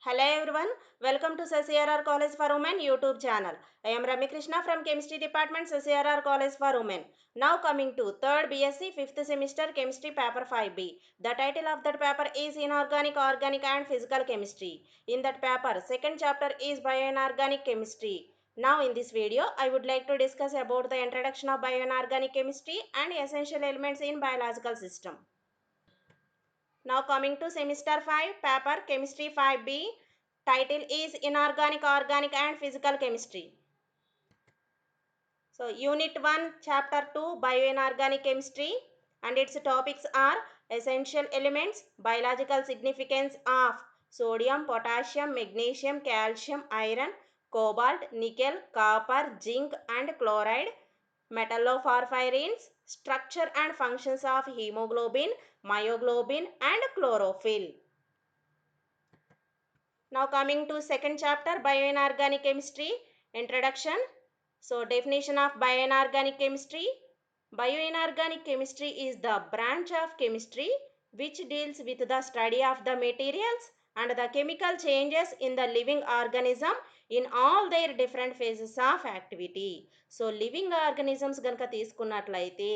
Hello everyone, welcome to CCRR College for Women YouTube channel. I am Rami Krishna from Chemistry Department, CCRR College for Women. Now coming to 3rd BSc 5th semester Chemistry paper 5B. The title of that paper is Inorganic, Organic and Physical Chemistry. In that paper, second chapter is Bioinorganic Chemistry. Now in this video, I would like to discuss about the introduction of bioinorganic chemistry and essential elements in biological system. Now coming to semester 5 paper chemistry 5B, title is inorganic, organic and physical chemistry. So unit 1 chapter 2 bioinorganic chemistry and its topics are essential elements, biological significance of sodium, potassium, magnesium, calcium, iron, cobalt, nickel, copper, zinc and chloride, metalloporphyrins, structure and functions of hemoglobin, myoglobin and chlorophyll. Now coming to second chapter bioinorganic chemistry introduction. So definition of bioinorganic chemistry. Bioinorganic chemistry is the branch of chemistry which deals with the study of the materials and the chemical changes in the living organism in all their different phases of activity. So living organisms ganaka తీసుకున్నట్లయితే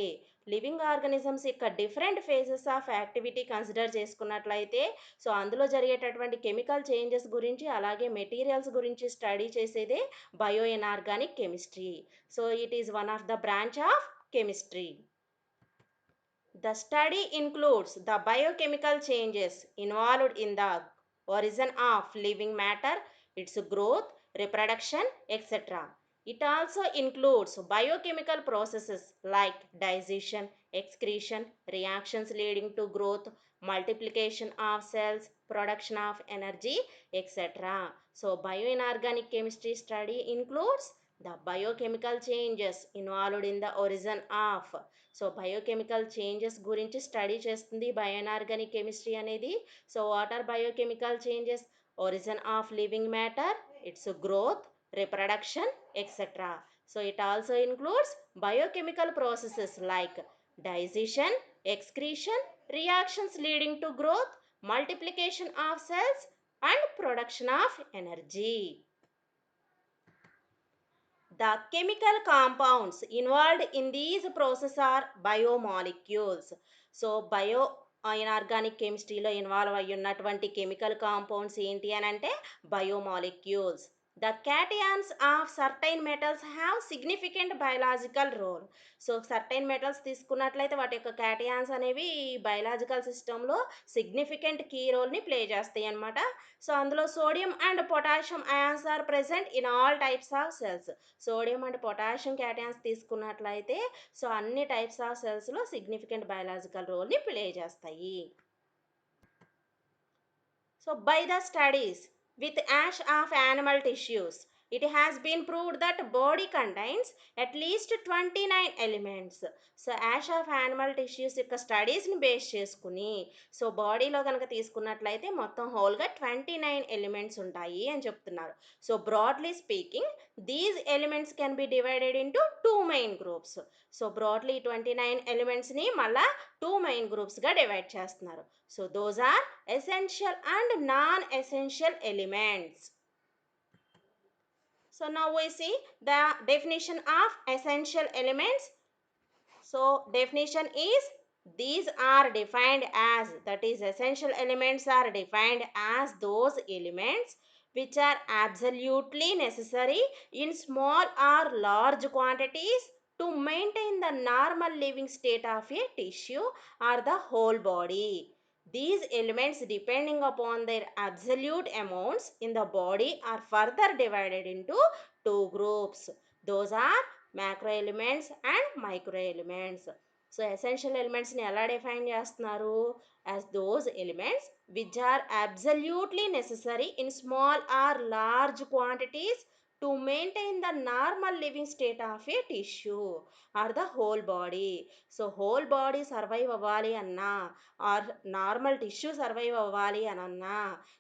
living organisms యొక్క different phases of activity consider చేసుకున్నట్లయితే so అందులో జరిగేటటువంటి chemical changes గురించి అలాగే materials గురించి study చేసేదే bio inorganic chemistry. So it is one of the branch of chemistry. The study includes the biochemical changes involved in the origin of living matter, its growth, reproduction, etc. It also includes biochemical processes like digestion, excretion, reactions leading to growth, multiplication of cells, production of energy, etc. So, bioinorganic chemistry study includes the biochemical changes involved in the origin of. So biochemical changes గురించి study చేస్తుంది bioinorganic chemistry అనేది. So what are biochemical changes? Origin of living matter, its growth, reproduction etcetera. So it also includes biochemical processes like digestion, excretion, reactions leading to growth, multiplication of cells and production of energy. The chemical compounds involved in these processes are biomolecules. So inorganic కెమిస్ట్రీలో involve అయ్యి ఉన్నటువంటి chemical compounds ఏంటి అని అంటే biomolecules. The cations of certain metals have significant biological role. So certain metals తీసుకున్నట్లయితే వాటి యొక్క క్యాటియాన్స్ అనేవి బయలాజికల్ సిస్టంలో సిగ్నిఫికెంట్ కీ రోల్ని ప్లే చేస్తాయి అన్నమాట. సో అందులో sodium and potassium ions are present in all types of cells. Sodium and potassium cations తీసుకున్నట్లయితే so అన్ని టైప్స్ ఆఫ్ సెల్స్లో సిగ్నిఫికెంట్ బయలాజికల్ రోల్ని ప్లే చేస్తాయి. So by the studies with ash of animal tissues, it has been proved that body contains at least 29 elements. So ash of animal tissues యొక్క స్టడీస్ని base చేసుకుని so బాడీలో కనుక తీసుకున్నట్లయితే మొత్తం హోల్గా 29 ఎలిమెంట్స్ ఉంటాయి అని చెప్తున్నారు. So broadly speaking these elements can be divided into 2 main groups. So broadly 29 ఎలిమెంట్స్ని మళ్ళా 2 మెయిన్ గ్రూప్స్గా డివైడ్ చేస్తున్నారు. So those are essential and non-essential elements. So now we see the definition of essential elements. So definition is these are defined as, that is essential elements are defined as those elements which are absolutely necessary in small or large quantities to maintain the normal living state of a tissue or the whole body. These elements, depending upon their absolute amounts in the body, are further divided into two groups. Those are macro elements and micro elements. So essential ఎలిమెంట్స్ని ఎలా define చేస్తున్నారు? As those elements which are absolutely necessary in small or large quantities to maintain the normal living state of a tissue or the whole body. So whole body survive అవ్వాలి అన్నా are normal tissue survive అవ్వాలి అని అన్నా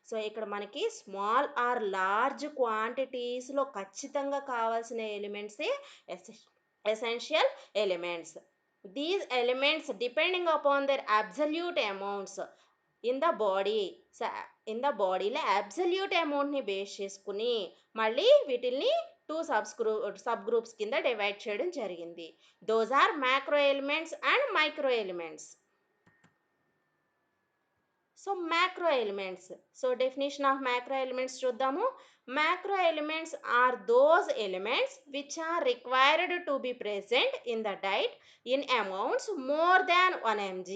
so ఇక్కడ మనకి small or large క్వాంటిటీస్లో ఖచ్చితంగా కావాల్సిన ఎలిమెంట్సే essential elements. These elements, depending upon their absolute amounts in the body, so in the బాడీలో అబ్సల్యూట్ అమౌంట్ని బేస్ చేసుకుని మళ్ళీ వీటిల్ని టూ సబ్ గ్రూప్స్ కింద డివైడ్ చేయడం జరిగింది. Those are macro elements and micro elements. So macro elements. So definition of macro elements చూద్దాము. Macro elements are those elements which are required to be present in the diet in amounts more than 1 mg.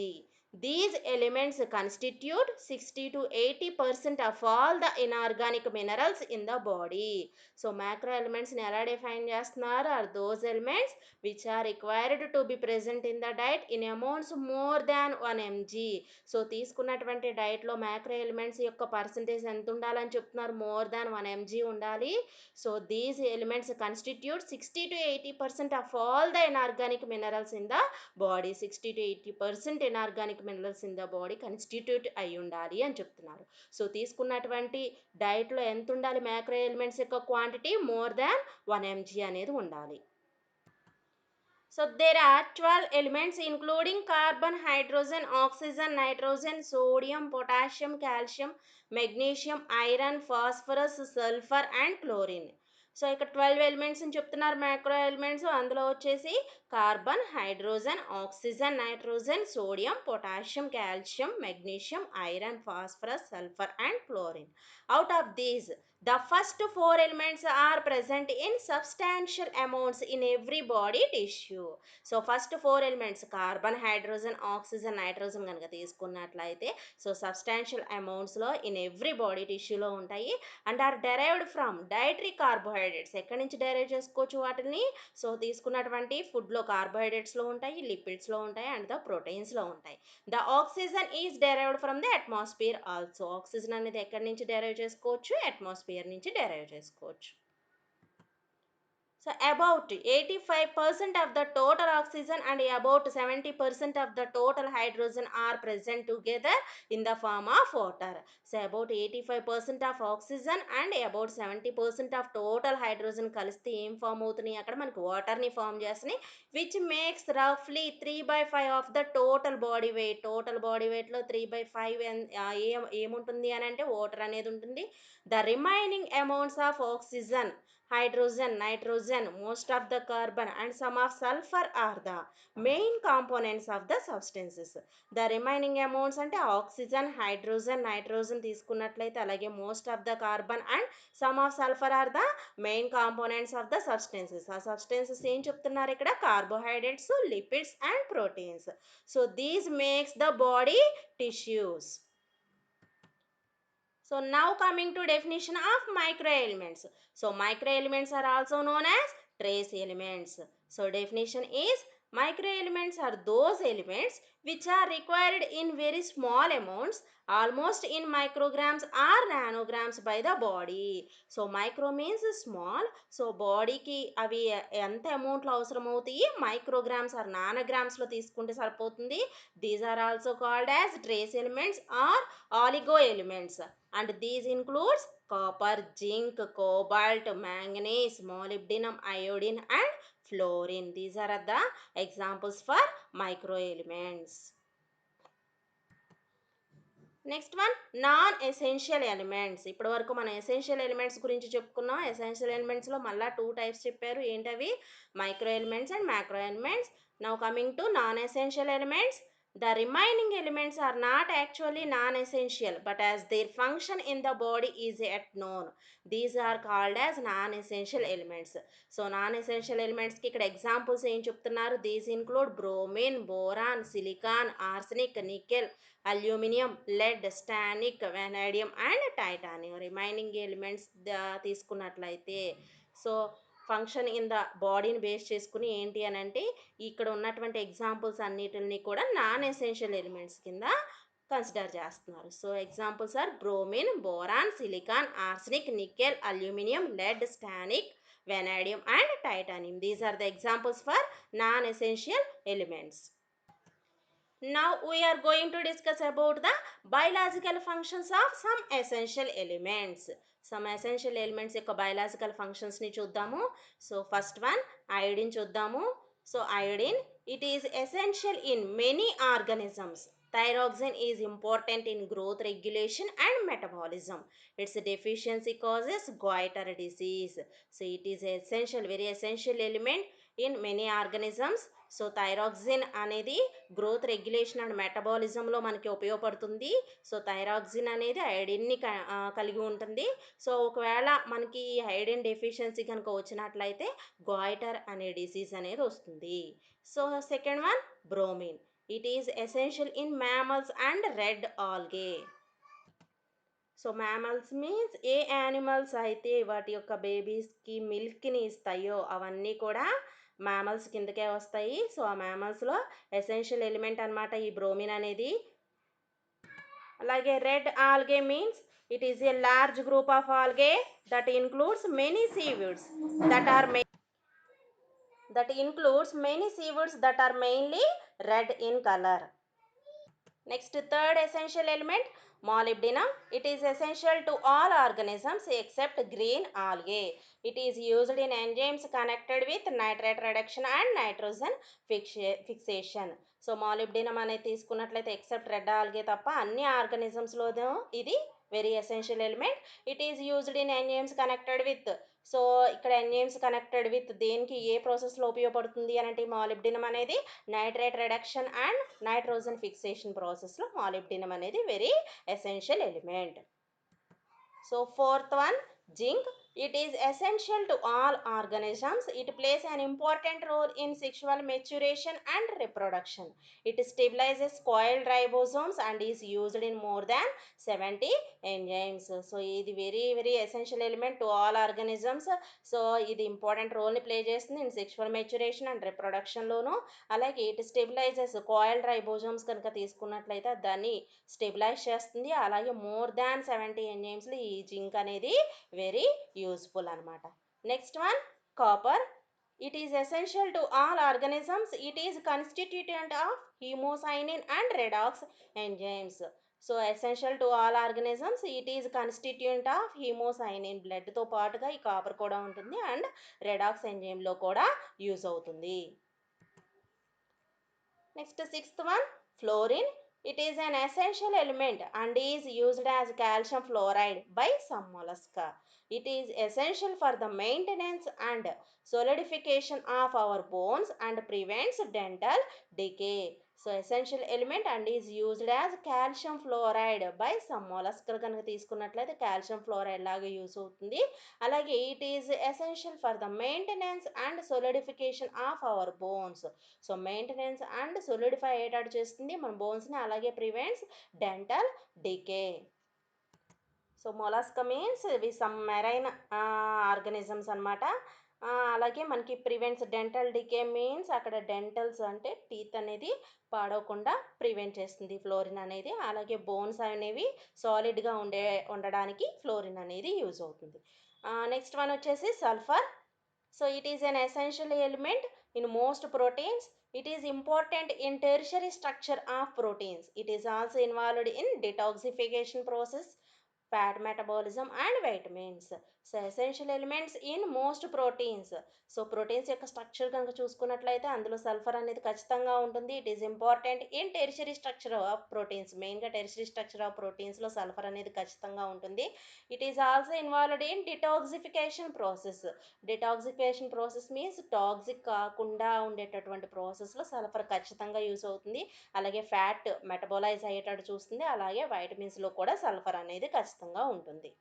These elements constitute 60 to 80% of all the inorganic minerals in the body. So macro elements ని ఎలా define చేస్తున్నారు? Are those elements which are required to be present in the diet in amounts more than 1 mg. So తీసుకున్నటువంటి డైట్లో macro elements యొక్క percentage ఎంత ఉండాలని చెప్తున్నారు? More than 1 mg ఉండాలి. So these elements constitute 60 to 80% of all the inorganic minerals in the body. 60 to 80% inorganic minerals in the body constitute అయి ఉండాలి అని చెప్తున్నారు. సో తీసుకున్నటువంటి డైట్లో ఎంత ఉండాలి? మ్యాక్రో ఎలిమెంట్స్ యొక్క క్వాంటిటీ మోర్ దాన్ 1 mg అనేది ఉండాలి. So there are 12 elements including carbon, hydrogen, oxygen, nitrogen, sodium, potassium, calcium, magnesium, iron, phosphorus, sulfur and chlorine. So ఇక్కడ 12 ఎలిమెంట్స్ అని చెప్తున్నారు మ్యాక్రో ఎలిమెంట్స్. అందులో వచ్చేసి carbon, hydrogen, oxygen, nitrogen, sodium, potassium, calcium, magnesium, iron, phosphorus, sulphur and chlorine. Out of these, the first four elements are present in substantial amounts in every body tissue. So first four elements carbon, hydrogen, oxygen, nitrogen కనుక తీసుకున్నట్లయితే so substantial అమౌంట్స్లో in every body టిష్యూలో ఉంటాయి. And are derived from dietary carbohydrates. ఎక్కడి నుంచి derive చేసుకోవచ్చు వాటిని? So తీసుకున్నటువంటి ఫుడ్లో కార్బోహైడ్రేట్స్లో ఉంటాయి, లిపిడ్స్లో ఉంటాయి అండ్ ద ప్రోటీన్స్లో ఉంటాయి. The oxygen is derived from the atmosphere also. Oxygen అనేది ఎక్కడి నుంచి డెరైవ్ చేసుకోవచ్చు? అట్మాస్ఫియర్ నుంచి డెరైవ్ చేసుకోవచ్చు. So about 85% of the total oxygen and about 70% of the total hydrogen are present together in the form of water. So about 85% of oxygen and about 70% of total hydrogen కలిస్తే ఏం form అవుతున్నాయి? అక్కడ మనకి వాటర్ని form చేస్తున్నాయి, which makes రఫ్లీ 3/5 of the total body weight. Total body వెయిట్లో 3/5 ఏముంటుంది అని అంటే వాటర్ అనేది ఉంటుంది. The remaining amounts of oxygen, hydrogen, nitrogen, most of the carbon and some of sulfur are the main components of the substances. The remaining amounts అంటే oxygen, hydrogen, nitrogen తీసుకున్నట్లయితే అలాగే most of the carbon and some of sulphur are the main components of the substances. ఆ substances ఏం చెప్తున్నారు ఇక్కడ? Carbohydrates, lipids and proteins. So these makes the body tissues. So now coming to definition of microelements. So microelements are also known as trace elements. So definition is microelements are those elements which are required in very small amounts, almost in micrograms or nanograms by the body. So micro means small. So body ki avi ఎంత అమౌంట్లో అవసరం అవుతాయి? Micrograms are నానోగ్రామ్స్లో తీసుకుంటే సరిపోతుంది. These are also called as trace elements or oligo elements. And these includes copper, zinc, cobalt, manganese, molybdenum, iodine and fluorine. These are the examples for microelements. Next one non essential elements. ఇప్పటి వరకు మనం essential elements గురించి చెప్పుకున్నాం. Essential ఎలిమెంట్స్లో మళ్ళీ 2 types చెప్పారు. ఏంటవి? Micro elements and macro elements. Now coming to non essential elements. The remaining elements are not actually non-essential, but as their function in the body is yet known, these are called as non-essential elements. So non-essential elements ki ikkada examples em cheptunnaru? These include bromine, boron, silicon, arsenic, nickel, aluminum, lead, stannic, vanadium and titanium. Remaining elements తీసుకున్నట్లయితే so function in the బాడీని base చేసుకుని ఏంటి అని అంటే ఇక్కడ ఉన్నటువంటి examples అన్నిటిని కూడా నాన్ ఎసెన్షియల్ ఎలిమెంట్స్ కింద కన్సిడర్ చేస్తున్నారు. So examples are bromine, boron, silicon, arsenic, nickel, aluminium, lead, stannic, vanadium and titanium. These are the examples for non-essential elements. Now we are going to discuss about the biological functions of some essential elements. Some essential elements యొక్క biological functions ని చూద్దాము. So first one iodine చూద్దాము. So iodine, it is essential in many organisms. Thyroxine is important in growth regulation and metabolism. Its deficiency causes goiter disease. So it is essential, very essential element in many organisms. So thyroxine అనేది growth regulation and మెటబాలిజంలో మనకి ఉపయోగపడుతుంది. So thyroxine అనేది ఐడిన్ని కలిగి ఉంటుంది. So ఒకవేళ మనకి ఈ iodine deficiency కనుక వచ్చినట్లయితే గాయిటర్ అనే డిసీజ్ అనేది వస్తుంది. So second one bromine. It is essential in mammals and red algae. So mammals means A animals అయితే వాటి యొక్క బేబీస్కి మిల్క్ని ఇస్తాయో అవన్నీ కూడా మ్యామల్స్ కిందకే వస్తాయి. సో ఆ మ్యామల్స్లో ఎసెన్షియల్ ఎలిమెంట్ అనమాట ఈ బ్రోమిన్ అనేది. అలాగే red algae means it is a large group of algae that includes many seaweeds that are that are mainly red in color. Next, third essential element, molybdenum. It is essential to all organisms except green algae. It is used in enzymes connected with nitrate reduction and nitrogen fixation. So molybdenum అనేది తీసుకున్నట్లయితే except red algae తప్ప అన్ని ఆర్గానిజమ్స్లోనూ ఇది very essential element. It is used in enzymes connected with. So ఇక్కడ enzymes connected with దేనికి ఏ ప్రాసెస్లో ఉపయోగపడుతుంది అని అంటే మాలిబ్డినం అనేది nitrate reduction and nitrogen fixation ప్రాసెస్లో మాలిబ్డినం అనేది very essential element. So fourth one zinc. It is essential to all organisms. It plays an important role in sexual maturation and reproduction. It stabilizes coiled ribosomes and is used in more than 70 enzymes. So ఇది very essential element to all organisms. So ఇది important రోల్ని play చేస్తుంది in sexual maturation and రిప్రొడక్షన్లోను. అలాగే it stabilises coiled ribosomes కనుక తీసుకున్నట్లయితే దాన్ని stabilise చేస్తుంది. అలాగే మోర్ దాన్ 70 ఎంజైమ్స్లో ఈ జింక్ అనేది వెరీ యూస్ఫుల్ అనమాట. Next one copper. It is essential to all organisms. It is constituent of haemocyanin and redox enzymes. So essential to all organisms. It is constituent of haemocyanin, బ్లడ్తో పాటుగా ఈ copper కూడా ఉంటుంది and redox ఎంజైమ్లో కూడా use అవుతుంది. Next sixth one fluorine. It is an essential element and is used as calcium fluoride by some mollusca. It is essential for the maintenance and solidification of our bones and prevents dental decay. So essential element and is used as calcium fluoride by some మొలస్కలు కనుక తీసుకున్నట్లయితే calcium fluoride లాగా use అవుతుంది. అలాగే it is essential for the maintenance and solidification of our bones. So maintenance and solidify అయ్యేటట్టు చేస్తుంది మన బోన్స్ని. అలాగే prevents dental decay. So mollusca means ఇవి సమ్ మెరైన్ ఆర్గానిజమ్స్ అనమాట. అలాగే మనకి ప్రివెంట్స్ డెంటల్ డికే మీన్స్ అక్కడ డెంటల్స్ అంటే టీత్ అనేది పాడవకుండా ప్రివెంట్ చేస్తుంది ఫ్లోరిన్ అనేది. అలాగే బోన్స్ అనేవి సాలిడ్గా ఉండడానికి ఫ్లోరిన్ అనేది యూజ్ అవుతుంది. నెక్స్ట్ వన్ వచ్చేసి sulphur. So it is an essential element in most proteins. It is important in tertiary structure of proteins. It is also involved in detoxification process, fat metabolism and vitamins. So essential elements in most proteins. So proteins యొక్క structure కనుక చూసుకున్నట్లయితే అందులో sulphur అనేది ఖచ్చితంగా ఉంటుంది. It is important in tertiary structure of proteins. మెయిన్గా tertiary structure of ప్రోటీన్స్లో sulphur అనేది ఖచ్చితంగా ఉంటుంది. It is also involved in detoxification process. Detoxification process means toxic కాకుండా ఉండేటటువంటి ప్రాసెస్లో సల్ఫర్ ఖచ్చితంగా యూస్ అవుతుంది. అలాగే ఫ్యాట్ మెటబోలైజ్ అయ్యేటట్టు చూస్తుంది. అలాగే వైటమిన్స్లో కూడా సల్ఫర్ అనేది ఖచ్చితంగా ఉంటుంది.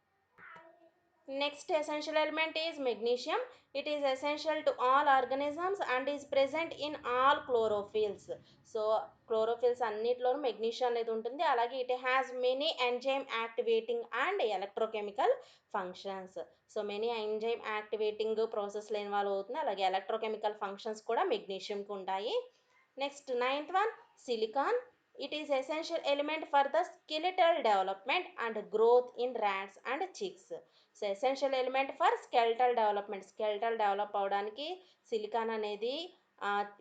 Next essential element is magnesium. It is essential to all organisms and is present in all chlorophylls. So chlorophylls అన్నిట్లోనూ మెగ్నీషియం అనేది ఉంటుంది. అలాగే it has many enzyme activating and electrochemical functions. So many enzyme activating ప్రాసెస్లో involve అవుతుంది. అలాగే electrochemical functions కూడా మెగ్నీషియంకి ఉంటాయి. Next ninth one silicon. It is essential element for the skeletal development and growth in rats and chicks. So essential element for skeletal development. Skeletal develop అవడానికి silicon అనేది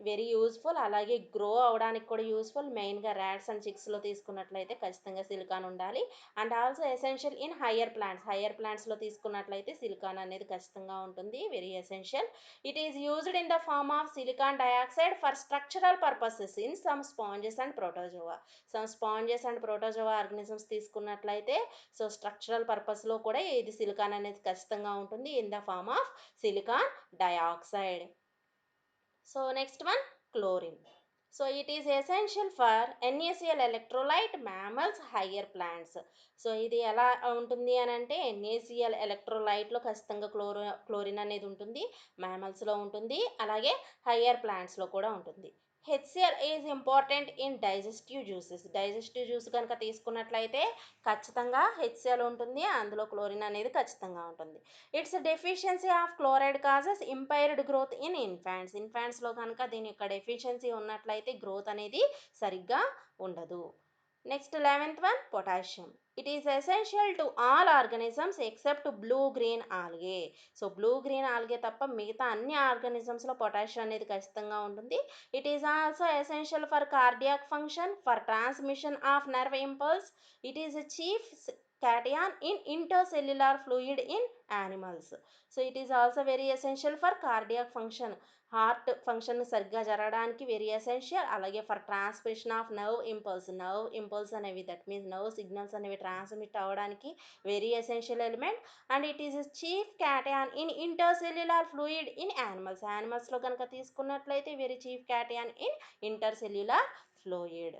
very useful. అలాగే grow అవ్వడానికి కూడా useful. మెయిన్‌గా rats and చిక్స్‌లో తీసుకున్నట్లయితే ఖచ్చితంగా silicon ఉండాలి. And also essential in higher plants. Higher ప్లాంట్స్‌లో తీసుకున్నట్లయితే సిలికాన్ అనేది ఖచ్చితంగా ఉంటుంది. Very essential. It is used in the form of silicon dioxide for structural purposes in some sponges and protozoa. Some sponges and protozoa organisms తీసుకున్నట్లయితే so structural పర్పస్‌లో కూడా ఇది silicon అనేది ఖచ్చితంగా ఉంటుంది in the form of silicon dioxide. So next one, chlorine. So it is essential for NaCl electrolyte, mammals, higher plants. So ఇది ఎలా ఉంటుంది అని అంటే NaCl ఎలక్ట్రోలైట్లో ఖచ్చితంగా క్లోరిన్ అనేది ఉంటుంది. మ్యామల్స్లో ఉంటుంది, అలాగే హయ్యర్ ప్లాంట్స్లో కూడా ఉంటుంది. HCl is important in digestive juices. Digestive juice కనుక తీసుకున్నట్లయితే ఖచ్చితంగా హెచ్సిఎల్ ఉంటుంది, అందులో క్లోరిన్ అనేది ఖచ్చితంగా ఉంటుంది. Its deficiency of chloride causes impaired growth in infants. ఇన్ఫాంట్స్లో కనుక దీని యొక్క డెఫిషియన్సీ ఉన్నట్లయితే గ్రోత్ అనేది సరిగ్గా ఉండదు. Next 11th one, potassium. It is essential to all organisms except blue green algae. So blue green algae తప్ప మిగతా అన్ని ఆర్గానిజమ్స్లో పొటాషియం అనేది ఖచ్చితంగా ఉంటుంది. It is also essential for cardiac function, for transmission of nerve impulse. It is a chief cation in intercellular fluid in animals. So it is also very essential for cardiac function. Heart function సరిగ్గా జరగడానికి very essential. అలాగే for transmission of nerve impulse అనేవి, that means nerve signals అనేవి transmit అవ్వడానికి very essential element. And it is chief cation in intercellular fluid in animals. యానిమల్స్లో కనుక తీసుకున్నట్లయితే very chief cation in intercellular fluid.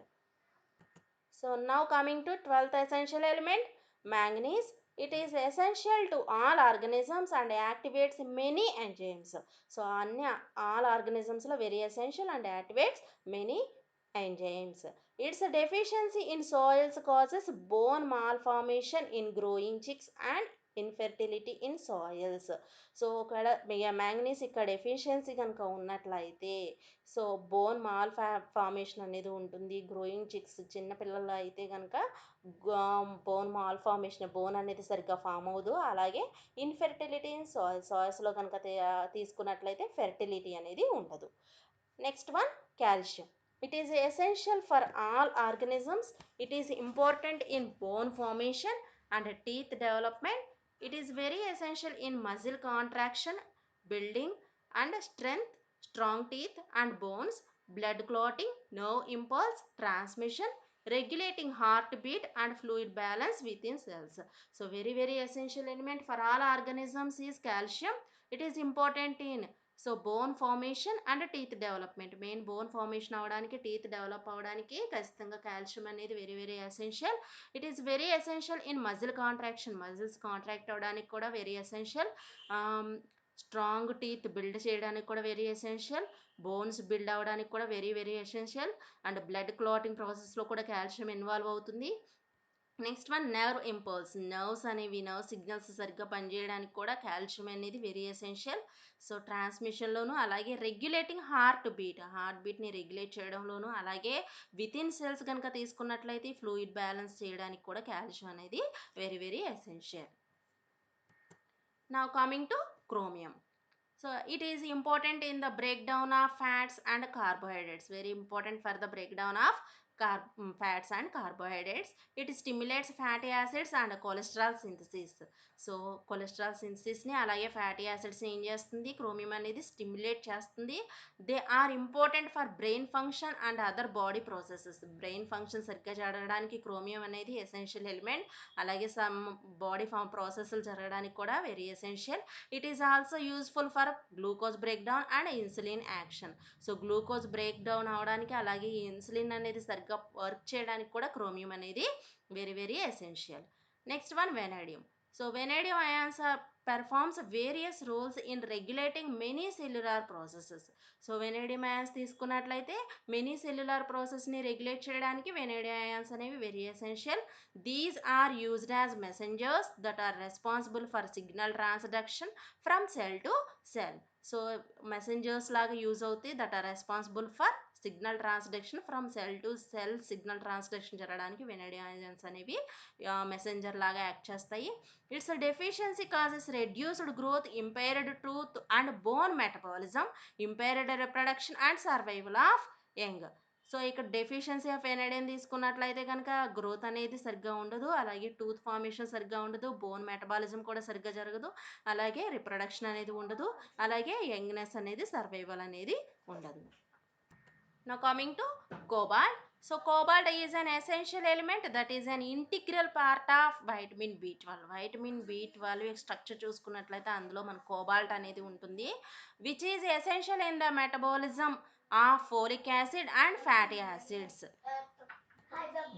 So now coming to 12th essential element, manganese. It is essential to all organisms and activates many enzymes. So all organisms are very essential and activates many enzymes. Its deficiency in soils causes bone malformation in growing chicks and infertility in soils. So ఒకవేళ manganese ఇక్కడ deficiency కనుక ఉన్నట్లయితే so bone formation అనేది ఉంటుంది. Growing chicks చిన్నపిల్లలు అయితే కనుక bone formation, bone అనేది సరిగ్గా ఫామ్ అవ్వదు. అలాగే ఇన్ఫెర్టిలిటీ ఇన్ సాయిల్స్లో కనుక తీసుకున్నట్లయితే ఫెర్టిలిటీ అనేది ఉండదు. Next one, calcium. It is essential for all organisms. It is important in bone formation and teeth development. It is very essential in muscle contraction, building and strength, strong teeth and bones, blood clotting, nerve impulse, transmission, regulating heartbeat and fluid balance within cells. So very essential element for all organisms is calcium. It is important in so bone formation and teeth development. Main bone formation అవ్వడానికి, teeth develop అవ్వడానికి ఖచ్చితంగా calcium అనేది very essential. It is very essential in muscle contraction. Muscles contract అవ్వడానికి కూడా very essential. Strong teeth build చేయడానికి కూడా very essential. Bones build అవ్వడానికి కూడా very essential. And blood clotting ప్రాసెస్లో కూడా కాల్షియం ఇన్వాల్వ్ అవుతుంది. Next one, nerve impulse. Nerves అనేవి, నర్వ్ సిగ్నల్స్ సరిగ్గా పనిచేయడానికి కూడా కాల్షియం అనేది వెరీ ఎసెన్షియల్. సో ట్రాన్స్మిషన్లోను, అలాగే రెగ్యులేటింగ్ హార్ట్ బీట్ని రెగ్యులేట్ చేయడంలోను, అలాగే వితిన్ సెల్స్ కనుక తీసుకున్నట్లయితే ఫ్లూయిడ్ బ్యాలెన్స్ చేయడానికి కూడా కాల్షియం అనేది very essential. Now coming to chromium. So it is important in the breakdown of fats and carbohydrates. Very important for the breakdown of fats and carbohydrates. It stimulates fatty acids and cholesterol synthesis. So cholesterol సింథసిస్ని అలాగే fatty యాసిడ్స్ని ఏం చేస్తుంది, chromium అనేది stimulate చేస్తుంది. They are important for brain function and other body processes. Brain function సరిగ్గా జరగడానికి chromium అనేది ఎసెన్షియల్ ఎలిమెంట్. అలాగే సమ్ బాడీ ప్రాసెస్లు జరగడానికి కూడా very essential. It is also useful for glucose break down and insulin action. So glucose break down అవడానికి, అలాగే insulin అనేది సరిగ్గా వర్క్ చేయడానికి కూడా క్రోమియం అనేది very essential. Next one, vanadium. So vanadium ions performs various roles in regulating many cellular processes. So vanadium ions తీసుకున్నట్లయితే many cellular ప్రాసెస్ని regulate చేయడానికి వెనేడియం అయాన్స్ అనేవి very essential. These are used as messengers that are responsible for signal transduction from cell to cell. So messengers లాగా use అవుతాయి, that are responsible for signal transduction from cell to cell signal transduction జరగడానికి vanadium ions అనేవి messenger లాగా act చేస్తాయి. It's deficiency causes reduced growth, impaired tooth and bone metabolism, impaired reproduction and survival of young. So ఇక్కడ deficiency of ఎనడిన్ తీసుకున్నట్లయితే కనుక growth అనేది సరిగ్గా ఉండదు, అలాగే టూత్ ఫార్మేషన్ సరిగ్గా ఉండదు, బోన్ మెటబాలిజం కూడా సరిగ్గా జరగదు, అలాగే రిప్రొడక్షన్ అనేది ఉండదు, అలాగే యంగ్నెస్ అనేది సర్వైవల్ అనేది ఉండదు. Now coming to cobalt. So cobalt is an essential element that is an integral part of vitamin B12. Vitamin B12 structure చూసుకున్నట్లయితే అందులో మన కోబాల్ట్ అనేది ఉంటుంది, which is essential in the metabolism of folic acid and fatty acids.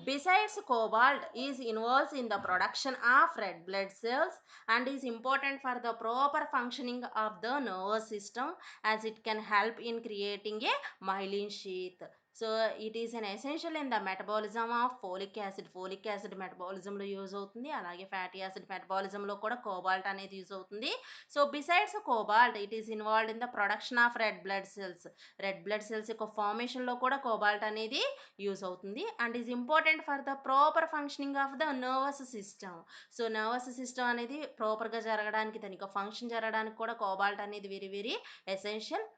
Besides, cobalt is involved in the production of red blood cells and is important for the proper functioning of the nervous system, as it can help in creating a myelin sheath. So it is an essential in the metabolism of folic acid. Folic acid metabolism లో use అవుతుంది, అలాగే fatty acid metabolism లో కూడా cobalt అనేది use అవుతుంది. So besides cobalt it is involved in the production of red blood cells. Red blood cells యొక్క formation లో కూడా కోబాల్ట్ అనేది యూజ్ అవుతుంది and is important for the proper functioning of the nervous system. So nervous system అనేది ప్రాపర్గా జరగడానికి, దానికి function జరగడానికి కూడా కోబాల్ట్ అనేది very very essential.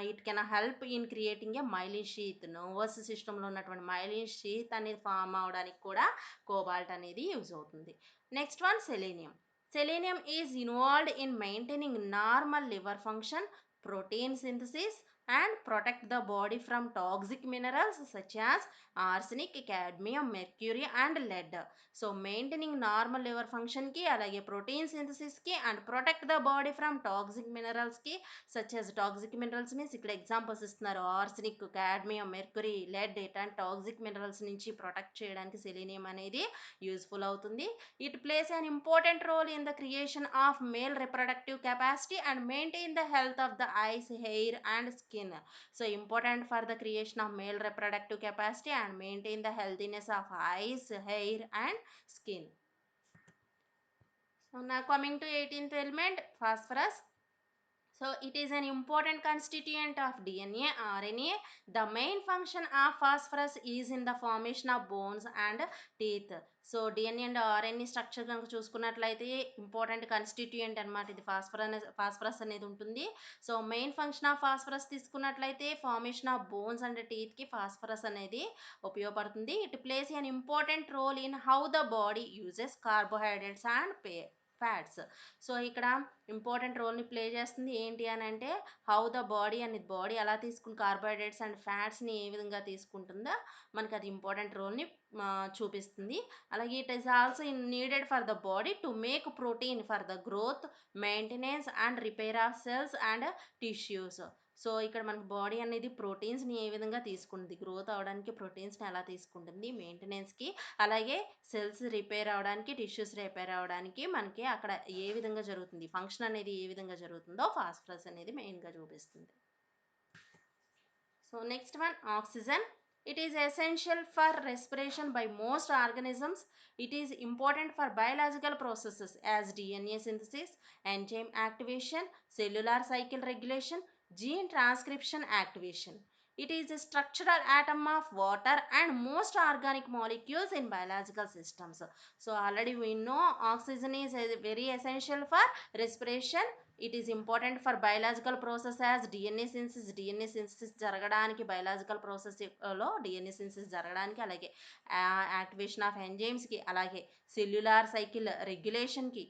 It can help in creating a myelin sheath. Nervous సిస్టంలో ఉన్నటువంటి మైలిన్ షీత్ అనేది ఫామ్ అవడానికి కూడా కోబాల్ట్ అనేది యూజ్ అవుతుంది. Next one selenium. Selenium is involved in maintaining normal liver function, protein synthesis, and protect the body from toxic minerals such as arsenic, cadmium, mercury, and lead. So maintaining normal liver function ki, alage protein synthesis ki, and protect the body from toxic minerals ki, such as toxic minerals means ikkada examples istunaru, arsenic, cadmium, mercury, lead, and toxic minerals nunchi protect cheyadaniki selenium anedi useful avutundi. It plays an important role in the creation of male reproductive capacity and maintain the health of the eyes, hair, and skin. So important for the creation of male reproductive capacity and maintain the healthiness of eyes, hair, and skin. So now coming to 18th element, phosphorus. So it is an important constituent of DNA, RNA. The main function of phosphorus is in the formation of bones and teeth. So DNA and RNA structure కనుక చూసుకున్నట్లయితే important constituent అనమాట ఇది phosphorus అనేది ఉంటుంది. So main function of phosphorus తీసుకున్నట్లయితే formation of bones and టీత్కి phosphorus అనేది ఉపయోగపడుతుంది. It plays an important role in how the body uses carbohydrates and fats. So ఇక్కడ ఇంపార్టెంట్ రోల్ని ప్లే చేస్తుంది ఏంటి అని అంటే హౌ ద బాడీ అనేది బాడీ ఎలా తీసుకుని కార్బోహైడ్రేట్స్ అండ్ ఫ్యాట్స్ని ఏ విధంగా తీసుకుంటుందో మనకి అది ఇంపార్టెంట్ రోల్ని చూపిస్తుంది. అలాగే it is also needed for the body to make protein for the growth, maintenance and repair of cells and tissues. So ఇక్కడ మనకి బాడీ అనేది ప్రోటీన్స్ని ఏ విధంగా తీసుకుంటుంది, గ్రోత్ అవడానికి ప్రోటీన్స్ని ఎలా తీసుకుంటుంది, మెయింటెనెన్స్కి, అలాగే సెల్స్ రిపేర్ అవడానికి, టిష్యూస్ రిపేర్ అవడానికి మనకి అక్కడ ఏ విధంగా జరుగుతుంది, ఫంక్షన్ అనేది ఏ విధంగా జరుగుతుందో ఫాస్ఫరస్ అనేది మెయిన్గా చూపిస్తుంది. So next one oxygen. It is essential for respiration by most organisms. It is important for biological processes as DNA synthesis, enzyme activation, cellular cycle regulation, gene transcription activation. It is a structural atom of water and most organic molecules in biological systems. So already we know oxygen is very essential for respiration. It is important for biological process as DNA synthesis జరగడానికి biological ప్రాసెస్లో DNA synthesis జరగడానికి, అలాగే activation of ఎంజైమ్స్కి, అలాగే cellular cycle రెగ్యులేషన్కి,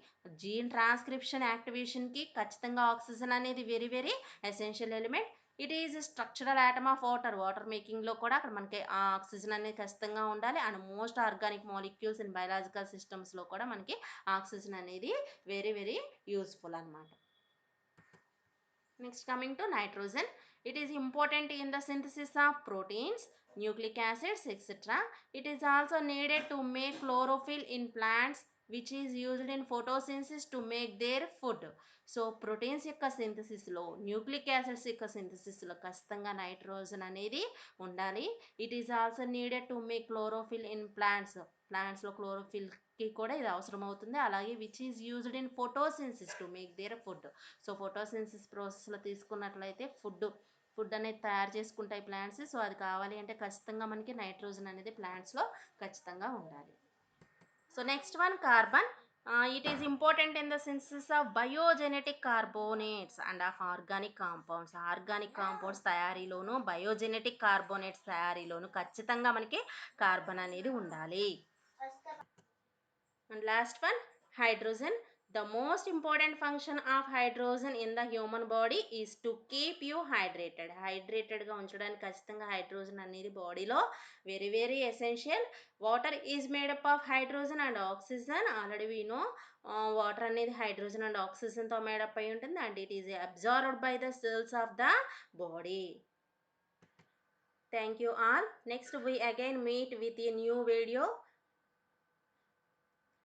gene transcription యాక్టివేషన్కి ఖచ్చితంగా oxygen అనేది very very essential element. It is structural atom of water మేకింగ్లో కూడా అక్కడ మనకి ఆక్సిజన్ అనేది ఖచ్చితంగా ఉండాలి and most organic molecules in biological సిస్టమ్స్లో కూడా మనకి ఆక్సిజన్ అనేది వెరీ వెరీ యూస్ఫుల్ అనమాట. Next coming to nitrogen. It is important in the synthesis of proteins, nucleic acids, etc. It is also needed to make chlorophyll in plants which is used in photosynthesis to make their food. So proteins యొక్క సింథసిస్లో, nucleic acids యొక్క సింథసిస్లో ఖచ్చితంగా nitrogen అనేది ఉండాలి. It is also needed to make chlorophyll in ప్లాంట్స్లో క్లోరోఫిల్కి కూడా ఇది అవసరం అవుతుంది. అలాగే which is used in photosynthesis to make their food. So photosynthesis ప్రాసెస్లో తీసుకున్నట్లయితే ఫుడ్ అనేది తయారు చేసుకుంటాయి ప్లాంట్స్. సో అది కావాలి అంటే ఖచ్చితంగా మనకి నైట్రోజన్ అనేది ప్లాంట్స్లో ఖచ్చితంగా ఉండాలి. So next one carbon. It is important in the synthesis of biogenetic carbonates and of organic compounds. Organic compounds తయారీలోను బయోజెనెటిక్ కార్బోనేట్స్ తయారీలోను ఖచ్చితంగా మనకి కార్బన్ అనేది ఉండాలి. And last one, hydrogen. The most important function of hydrogen in the human body is to keep you hydrated. హైడ్రేటెడ్గా ఉంచడానికి ఖచ్చితంగా hydrogen అనేది బాడీలో very very essential. Water is made up of hydrogen and oxygen. Already we know water అనేది hydrogen and ఆక్సిజన్తో made up అయి ఉంటుంది and it is absorbed by the cells of the body. Thank you all. Next we again meet with a new video.